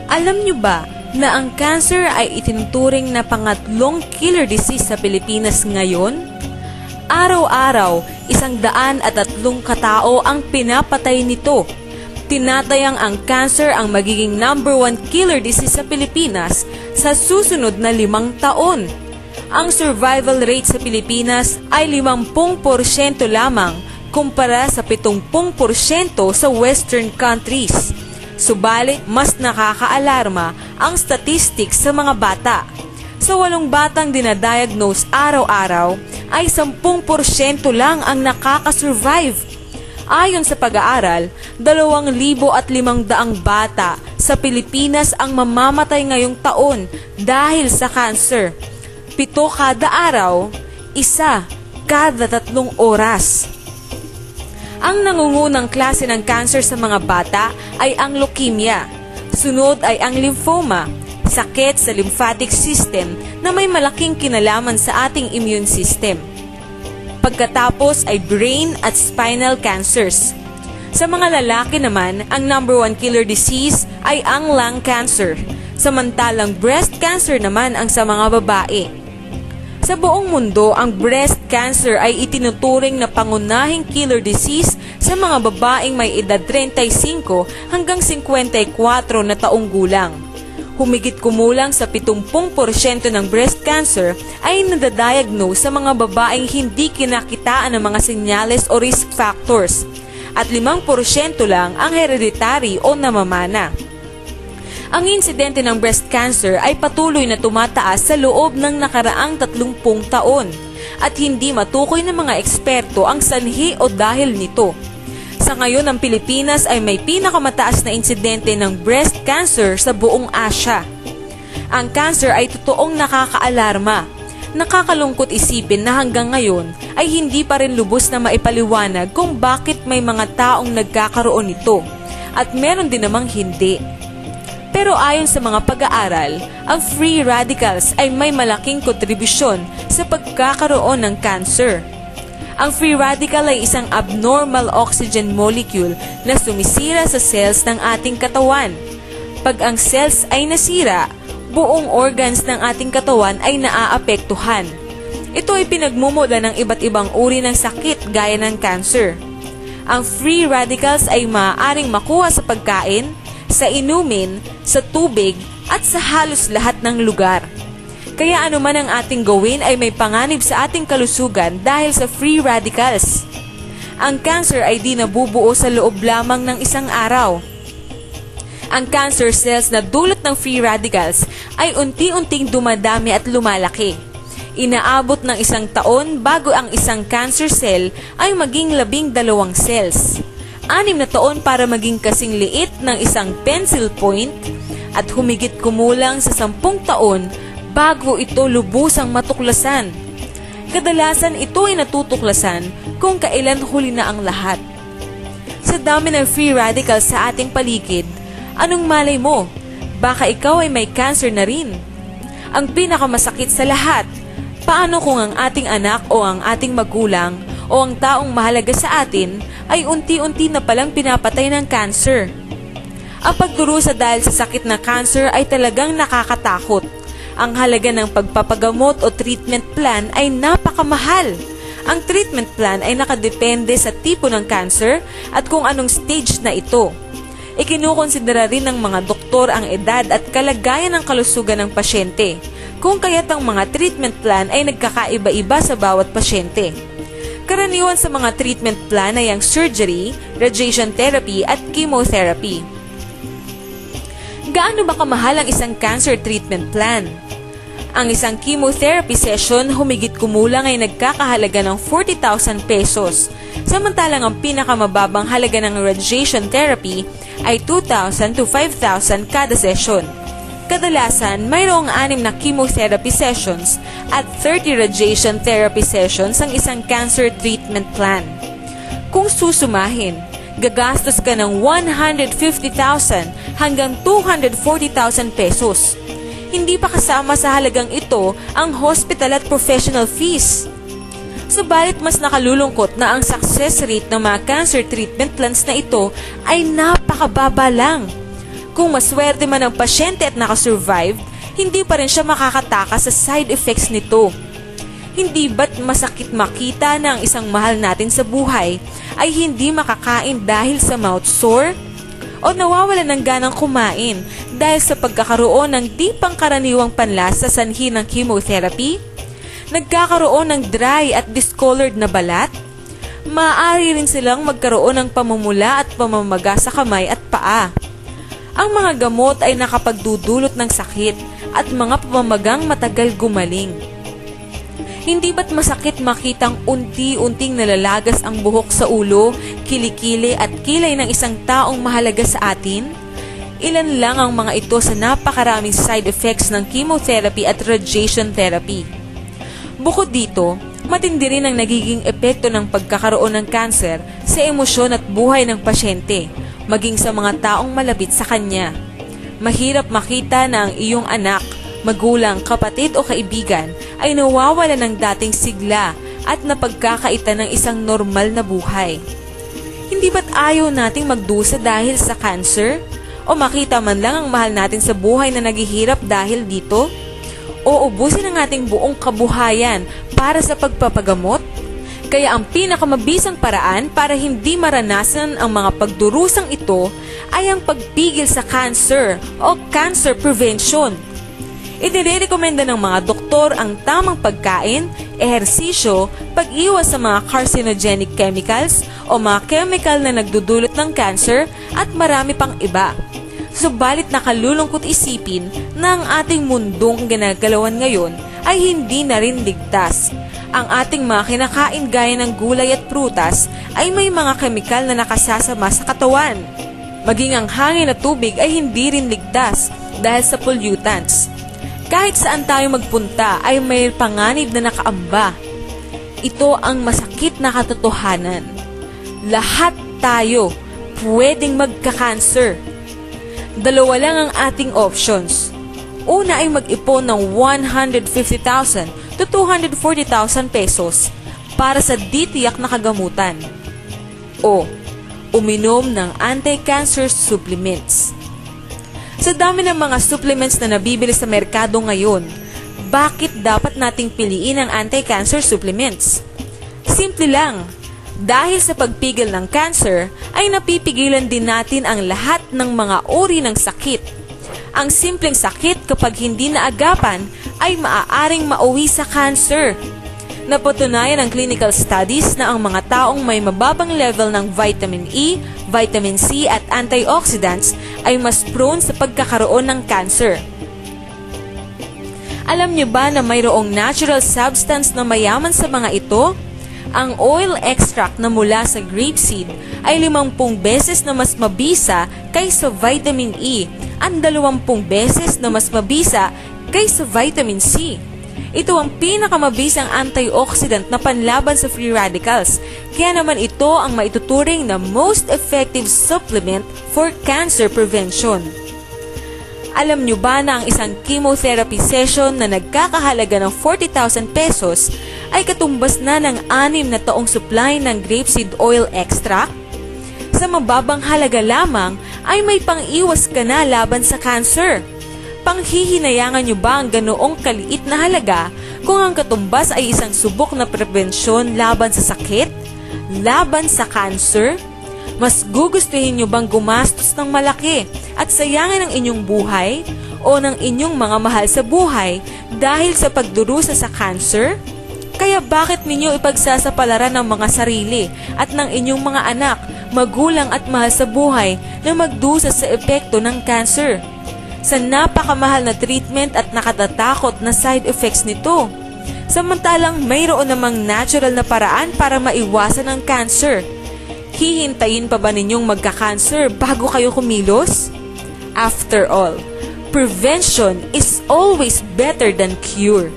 Alam nyo ba na ang cancer ay itinuturing na pangatlong killer disease sa Pilipinas ngayon? Araw-araw, 103 katao ang pinapatay nito. Tinatayang ang cancer ang magiging number 1 killer disease sa Pilipinas sa susunod na 5 taon. Ang survival rate sa Pilipinas ay 50% lamang kumpara sa 70% sa Western countries. Subalit, mas nakakaalarma ang statistics sa mga bata. Sa 8 batang dinadiagnose araw-araw, ay 10% lang ang nakakasurvive. Ayon sa pag-aaral, 2,500 bata sa Pilipinas ang mamamatay ngayong taon dahil sa cancer. 7 kada araw, 1 kada 3 oras. Ang nangungunang klase ng cancer sa mga bata ay ang leukemia. Sunod ay ang lymphoma, sakit sa lymphatic system na may malaking kinalaman sa ating immune system. Pagkatapos ay brain at spinal cancers. Sa mga lalaki naman, ang number 1 killer disease ay ang lung cancer, samantalang breast cancer naman ang sa mga babae. Sa buong mundo, ang breast cancer ay itinuturing na pangunahing killer disease sa mga babaeng may edad 35 hanggang 54 na taong gulang. Humigit kumulang sa 70% ng breast cancer ay nadadiagnose sa mga babaeng hindi kinakitaan ng mga senyales o risk factors at 5% lang ang hereditary o namamana. Ang insidente ng breast cancer ay patuloy na tumataas sa loob ng nakaraang 30 taon at hindi matukoy ng mga eksperto ang sanhi o dahil nito. Sa ngayon, ang Pilipinas ay may pinakamataas na insidente ng breast cancer sa buong Asia. Ang cancer ay totoong nakakaalarma. Nakakalungkot isipin na hanggang ngayon ay hindi pa rin lubos na maipaliwanag kung bakit may mga taong nagkakaroon nito at meron din namang hindi. Pero ayon sa mga pag-aaral, ang free radicals ay may malaking kontribusyon sa pagkakaroon ng cancer. Ang free radical ay isang abnormal oxygen molecule na sumisira sa cells ng ating katawan. Pag ang cells ay nasira, buong organs ng ating katawan ay naaapektuhan. Ito ay pinagmumula ng iba't ibang uri ng sakit gaya ng cancer. Ang free radicals ay maaaring makuha sa pagkain, sa inumin, sa tubig, at sa halos lahat ng lugar. Kaya anuman ang ating gawin ay may panganib sa ating kalusugan dahil sa free radicals. Ang cancer ay di nabubuo sa loob lamang ng isang araw. Ang cancer cells na dulot ng free radicals ay unti-unting dumadami at lumalaki. Inaabot ng 1 taon bago ang isang cancer cell ay maging 12 cells. 6 na taon para maging kasing liit ng isang pencil point at humigit kumulang sa 10 taon bago ito lubusang matuklasan. Kadalasan ito ay natutuklasan kung kailan huli na ang lahat. Sa dami ng free radicals sa ating paligid, anong malay mo? Baka ikaw ay may cancer na rin. Ang pinakamasakit sa lahat, paano kung ang ating anak o ang ating magulang o ang taong mahalaga sa atin ay unti-unti na palang pinapatay ng cancer? Ang pagdurusa dahil sa sakit na cancer ay talagang nakakatakot. Ang halaga ng pagpapagamot o treatment plan ay napakamahal. Ang treatment plan ay nakadepende sa tipo ng cancer at kung anong stage na ito. Ikinukonsidera rin ng mga doktor ang edad at kalagayan ng kalusugan ng pasyente, kung kaya't ang mga treatment plan ay nagkakaiba-iba sa bawat pasyente. Karaniwan sa mga treatment plan ay ang surgery, radiation therapy at chemotherapy. Gaano ba kamahal ang isang cancer treatment plan? Ang isang chemotherapy session humigit kumulang ay nagkakahalaga ng 40,000 pesos, samantalang ang pinakamababang halaga ng radiation therapy ay 2,000 to 5,000 kada session. Kadalasan, mayroong 6 na chemotherapy sessions at 30 radiation therapy sessions ang isang cancer treatment plan. Kung susumahin, gagastos ka ng 150,000 hanggang 240,000 pesos. Hindi pa kasama sa halagang ito ang hospital at professional fees. Subalit mas nakalulungkot na ang success rate ng mga cancer treatment plans na ito ay napakababa lang. Kung maswerte man ang pasyente at nakasurvive, hindi pa rin siya makakatakas sa side effects nito. Hindi ba't masakit makita na ang isang mahal natin sa buhay ay hindi makakain dahil sa mouth sore? O nawawalan ng ganang kumain dahil sa pagkakaroon ng di pangkaraniwang panlas sa sanhi ng chemotherapy? Nagkakaroon ng dry at discolored na balat? Maaari rin silang magkaroon ng pamumula at pamamaga sa kamay at paa. Ang mga gamot ay nakapagdudulot ng sakit at mga pamamagang matagal gumaling. Hindi ba't masakit makitang unti-unting nalalagas ang buhok sa ulo, kilikili at kilay ng isang taong mahalaga sa atin? Ilan lang ang mga ito sa napakaraming side effects ng chemotherapy at radiation therapy. Bukod dito, matindi rin ang nagiging epekto ng pagkakaroon ng cancer sa emosyon at buhay ng pasyente, maging sa mga taong malapit sa kanya. Mahirap makita na ang iyong anak, magulang, kapatid o kaibigan ay nawawala ng dating sigla at napagkakaita ng isang normal na buhay. Hindi ba't ayaw nating magdusa dahil sa cancer? O makita man lang ang mahal natin sa buhay na naghihirap dahil dito? O ubusin ang ating buong kabuhayan para sa pagpapagamot? Kaya ang pinakamabisang paraan para hindi maranasan ang mga pagdurusang ito ay ang pagpigil sa cancer o cancer prevention. Inirekomenda ng mga doktor ang tamang pagkain, ehersisyo, pag-iwas sa mga carcinogenic chemicals o mga chemical na nagdudulot ng cancer at marami pang iba. Subalit nakalulungkot isipin na ang ating mundong ginagalawan ngayon ay hindi na rin ligtas. Ang ating mga kinakain gaya ng gulay at prutas ay may mga kemikal na nakasasama sa katawan. Maging ang hangin at tubig ay hindi rin ligtas dahil sa pollutants. Kahit saan tayo magpunta ay may panganib na nakaamba. Ito ang masakit na katotohanan. Lahat tayo pwedeng magka-cancer. Dalawa lang ang ating options. Una ay mag-ipon ng 150,000 to 240,000 pesos para sa di-tiyak na kagamutan. O uminom ng anti-cancer supplements. Sa dami ng mga supplements na nabibili sa merkado ngayon, bakit dapat nating piliin ang anti-cancer supplements? Simple lang, dahil sa pagpigil ng cancer ay napipigilan din natin ang lahat ng mga uri ng sakit. Ang simpleng sakit kapag hindi naagapan ay maaaring mauwi sa cancer. Napatunayan ng clinical studies na ang mga taong may mababang level ng vitamin E, vitamin C at antioxidants ay mas prone sa pagkakaroon ng cancer. Alam niyo ba na mayroong natural substance na mayaman sa mga ito? Ang oil extract na mula sa grapeseed ay 50 beses na mas mabisa kaysa vitamin E at 20 beses na mas mabisa kaysa vitamin C. Ito ang pinakamabisang antioxidant na panlaban sa free radicals, kaya naman ito ang maituturing na most effective supplement for cancer prevention. Alam nyo ba na ang isang chemotherapy session na nagkakahalaga ng 40,000 pesos ay katumbas na ng 6 na taong supply ng grapeseed oil extract? Sa mababang halaga lamang ay may pang-iwas ka na laban sa cancer. Panghihinayangan nyo ba ang ganoong kaliit na halaga kung ang katumbas ay isang subok na prebensyon laban sa sakit? Laban sa cancer? Mas gugustuhin nyo bang gumastos ng malaki at sayangin ang inyong buhay o ng inyong mga mahal sa buhay dahil sa pagdurusa sa cancer? Kaya bakit ninyo ipagsasapalaran ng mga sarili at ng inyong mga anak, magulang at mahal sa buhay na magdusa sa epekto ng cancer? Sa napakamahal na treatment at nakatatakot na side effects nito. Samantalang mayroon namang natural na paraan para maiwasan ang cancer. Hihintayin pa ba ninyong magka-cancer bago kayo kumilos? After all, prevention is always better than cure.